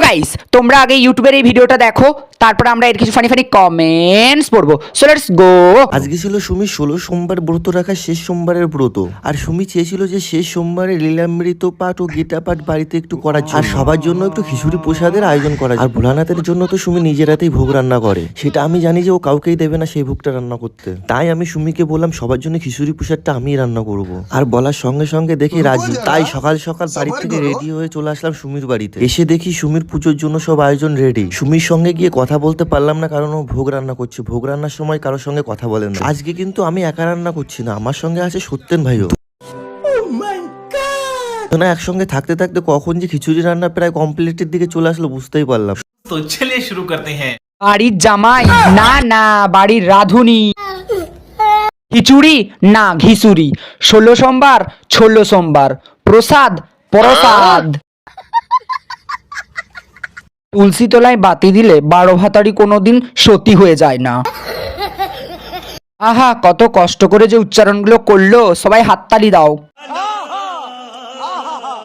Guys, তোমরা আগে ইউটিউবের এই ভিডিওটা দেখো, তারপর আমরা এর কিছু ফানি ফানি কমেন্টস পড়বো। So let's go. আজকে ছিল সুমি 16 সোমবার ব্রত রাখা শেষ সোমবারের ব্রত। আর সুমি চেয়েছিল যে শেষ সোমবারে লীলামৃত পাঠ ও গীতা পাঠ বাড়িতে একটু করার জন্য, আর সবার জন্য একটু খিচুড়ি প্রসাদের আয়োজন করা। আর ভোলানাথের জন্য তো সুমি নিজের হাতেই ভোগ রান্না করে, সেটা আমি জানি যে ও কাউকেই দেবে না সেই ভোগটা রান্না করতে। তাই আমি সুমিকে বললাম সবার জন্য খিচুড়ি প্রসাদটা আমি রান্না করব। আর বলার সঙ্গে সঙ্গে দেখি রাজি। তাই সকাল সকাল বাড়ি থেকে রেডি হয়ে চলে আসলাম সুমির বাড়িতে। এসে দেখি সুমির পুজোর জন্য সব আয়োজন রেডি। সুমির সঙ্গে গিয়ে কথা বলতে পারলাম না, কারণ ও ভোগ রান্না করছে। ভোগ রান্নার সময় কারোর সঙ্গে কথা বলেন না। আজকে কিন্তু আমি একা রান্না করছি না, আমার সঙ্গে আছে সত্যেন ভাইও। না, একসঙ্গে থাকতে থাকতে কখন যে খিচুড়ি রান্না প্রায় কমপ্লিটের দিকে চলে আসলো বুঝতেই পারলাম। তো চলিয়ে শুরু করতে হ্যাঁ। বাড়ির জামাই না না, বাড়ির রাধুনি। খিচুড়ি না ঘিচুড়ি, 16 সোমবার 16 সোমবার, প্রসাদ প্রসাদ। তুলসী তলায় বাতি দিলে 12 ভাতারি কোনোদিন সতী হয়ে যায় না। আহা, কত কষ্ট করে যে উচ্চারণগুলো করলো, সবাই হাততালি দাও।